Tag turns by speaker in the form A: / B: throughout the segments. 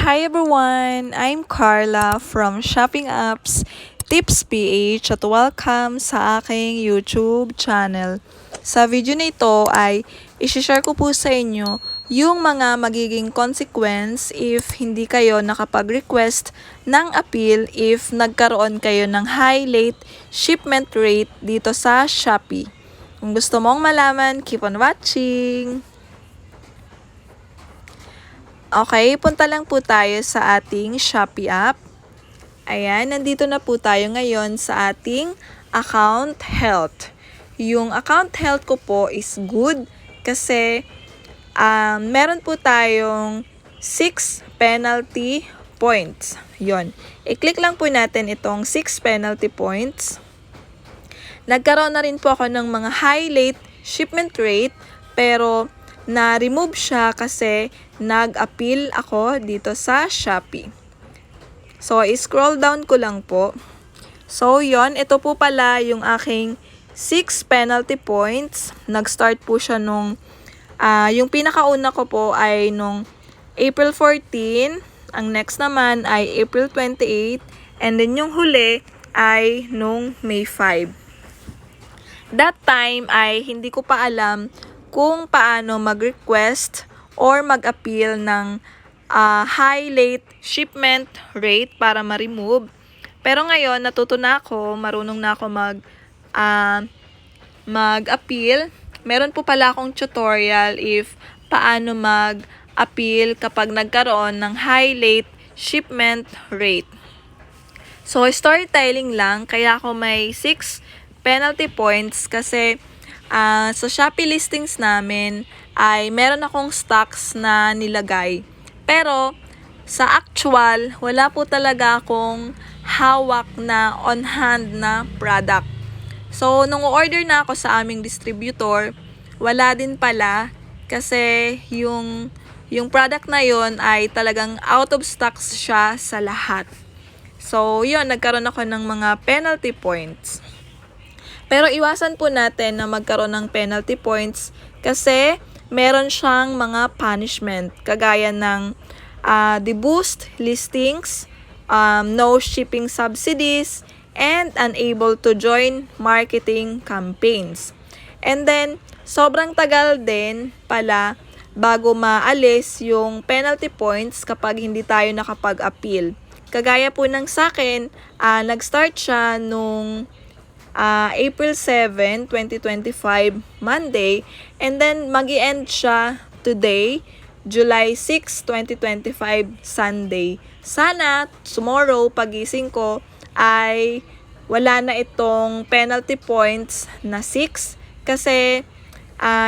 A: Hi everyone! I'm Carla from Shopping Apps Tips PH at welcome sa aking YouTube channel. Sa video na ito ay isishare ko po sa inyo yung mga magiging consequence if hindi kayo nakapag-request ng appeal if nagkaroon kayo ng high late shipment rate dito sa Shopee. Kung gusto mong malaman, keep on watching! Okay, punta lang po tayo sa ating Shopee app. Ayan, nandito na po tayo ngayon sa ating account health. Yung account health ko po is good kasi meron po tayong 6 penalty points. Yon. I-click lang po natin itong 6 penalty points. Nagkaroon na rin po ako ng mga high late shipment rate pero na-remove siya kasi nag-appeal ako dito sa Shopee. So, i-scroll down ko lang po. So, yon, ito po pala yung aking 6 penalty points. Nag-start po siya nung, yung pinakauna ko po ay nung April 14. Ang next naman ay April 28. And then yung huli ay nung May 5. That time ay hindi ko pa alam kung paano mag-request or mag-appeal ng high late shipment rate para ma-remove. Pero ngayon, natuto na ako, marunong na ako mag-appeal. Meron po pala akong tutorial if paano mag-appeal kapag nagkaroon ng high late shipment rate. So, storytelling lang, kaya ako may 6 penalty points kasi sa Shopee listings namin ay meron akong stocks na nilagay. Pero sa actual, wala po talaga akong hawak na on-hand na product. So, nung order na ako sa aming distributor, wala din pala kasi yung product na yon ay talagang out of stocks siya sa lahat. So, yun, nagkaroon ako ng mga penalty points. Pero iwasan po natin na magkaroon ng penalty points kasi meron siyang mga punishment kagaya ng deboost listings, no shipping subsidies, and unable to join marketing campaigns. And then, sobrang tagal din pala bago maalis yung penalty points kapag hindi tayo nakapag-appeal. Kagaya po ng sa akin, nag-start siya nung April 7, 2025, Monday. And then, mag-i-end siya today, July 6, 2025, Sunday. Sana, tomorrow, pagising ko, ay wala na itong penalty points na 6. Kasi,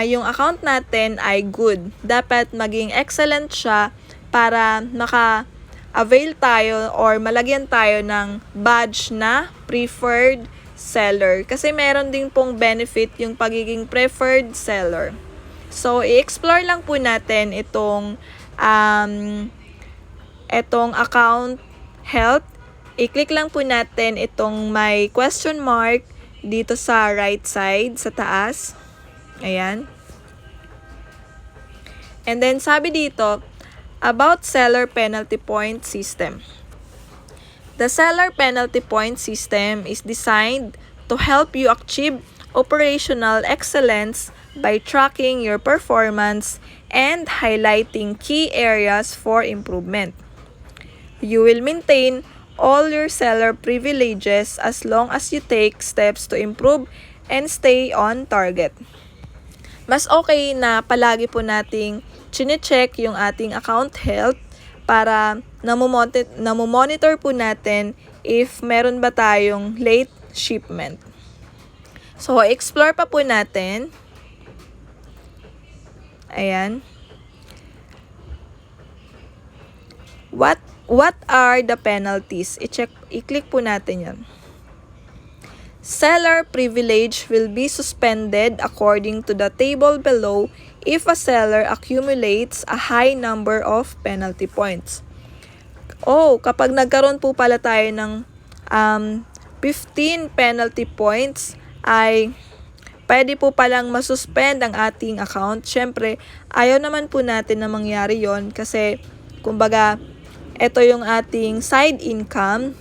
A: yung account natin ay good. Dapat maging excellent siya para maka-avail tayo or malagyan tayo ng badge na preferred seller. Kasi meron din pong benefit yung pagiging preferred seller. So, i-explore lang po natin itong account health. I-click lang po natin itong may question mark dito sa right side, sa taas. Ayan. And then, sabi dito, about seller penalty point system. The seller penalty point system is designed to help you achieve operational excellence by tracking your performance and highlighting key areas for improvement. You will maintain all your seller privileges as long as you take steps to improve and stay on target. Mas okay na palagi po nating chine-check yung ating account health para namomonitor po natin if meron ba tayong late shipment. So, explore pa po natin. Ayan. What are the penalties? I-click po natin yan. Seller privilege will be suspended according to the table below if a seller accumulates a high number of penalty points. Kapag nagkaroon po pala tayo ng 15 penalty points, ay pwede po palang masuspend ang ating account. Siyempre, ayaw naman po natin na mangyari yon kasi, kumbaga, Ito yung ating side income.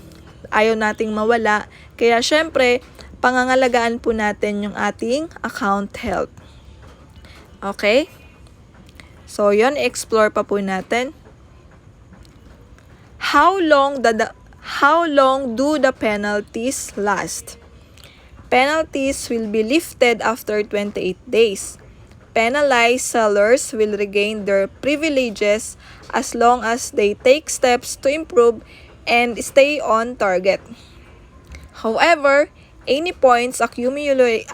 A: Ayaw nating mawala. Kaya syempre, pangangalagaan po natin yung ating account health. Okay? So, yun, explore pa po natin. How long do the penalties last? Penalties will be lifted after 28 days. Penalized sellers will regain their privileges as long as they take steps to improve and stay on target. However, any points accumulated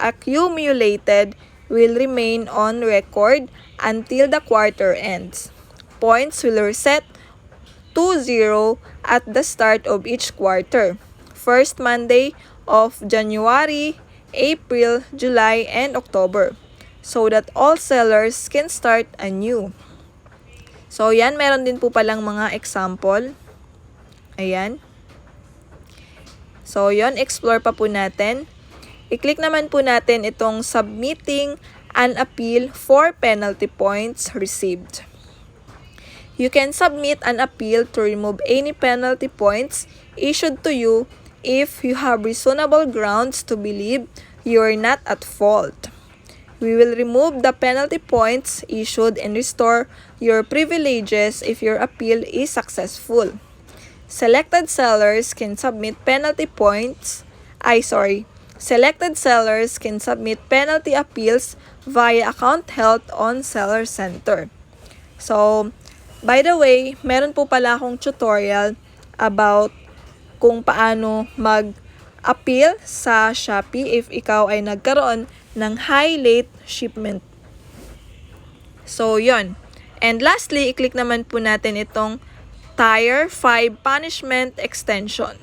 A: will remain on record until the quarter ends. Points will reset to 0 at the start of each quarter. First Monday of January, April, July, and October, so that all sellers can start anew. So, yan, meron din po palang mga example. Ayan. So, yon, explore pa po natin. I-click naman po natin itong submitting an appeal for penalty points received. You can submit an appeal to remove any penalty points issued to you if you have reasonable grounds to believe you are not at fault. We will remove the penalty points issued and restore your privileges if your appeal is successful. Selected sellers can submit penalty appeals via account health on Seller Center. So, by the way, meron po pala akong tutorial about kung paano mag-appeal sa Shopee if ikaw ay nagkaroon ng high late shipment. So, yon. And lastly, i-click naman po natin itong Tier 5 Punishment Extension.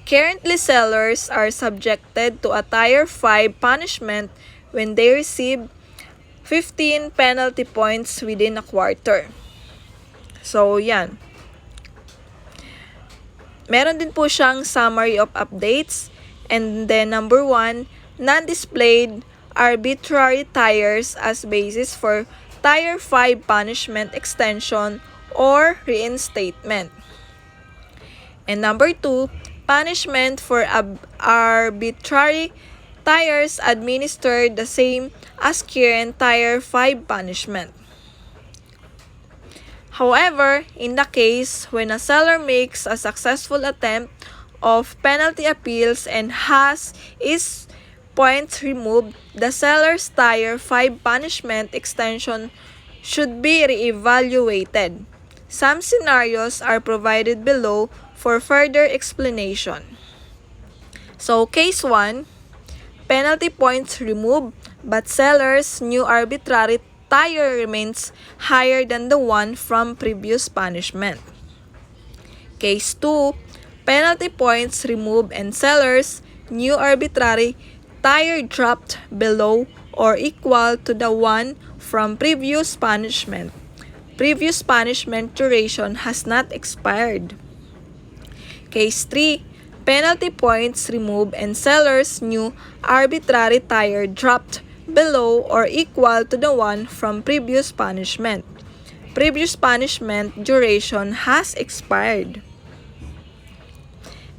A: Currently, sellers are subjected to a Tier 5 punishment when they receive 15 penalty points within a quarter. So, yan. Meron din po siyang summary of updates. And then, number 1, non-displayed arbitrary tiers as basis for Tier 5 punishment extension or reinstatement. And number 2, punishment for arbitrary tiers administered the same as current Tier 5 punishment. However, in the case when a seller makes a successful attempt of penalty appeals and has its points removed, the seller's Tier 5 punishment extension should be reevaluated. Some scenarios are provided below for further explanation. So, case 1, penalty points removed, but seller's new arbitrary tier remains higher than the one from previous punishment. Case 2, penalty points removed and seller's new arbitrary tier dropped below or equal to the one from previous punishment. Previous punishment duration has not expired. Case 3, penalty points removed and seller's new arbitrary tier dropped below or equal to the one from previous punishment. Previous punishment duration has expired.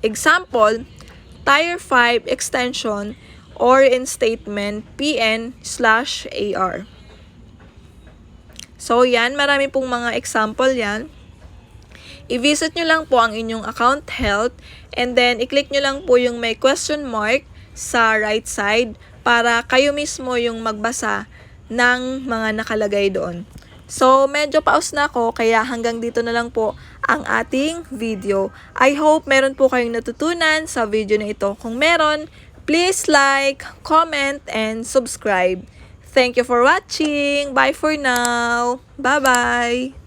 A: Example, Tier 5 extension or reinstatement PN/AR. So, yan. Marami pong mga example yan. I-visit nyo lang po ang inyong account health and then i-click nyo lang po yung may question mark sa right side para kayo mismo yung magbasa ng mga nakalagay doon. So, medyo paus na ako kaya hanggang dito na lang po ang ating video. I hope meron po kayong natutunan sa video na ito. Kung meron, please like, comment, and subscribe. Thank you for watching. Bye for now. Bye-bye.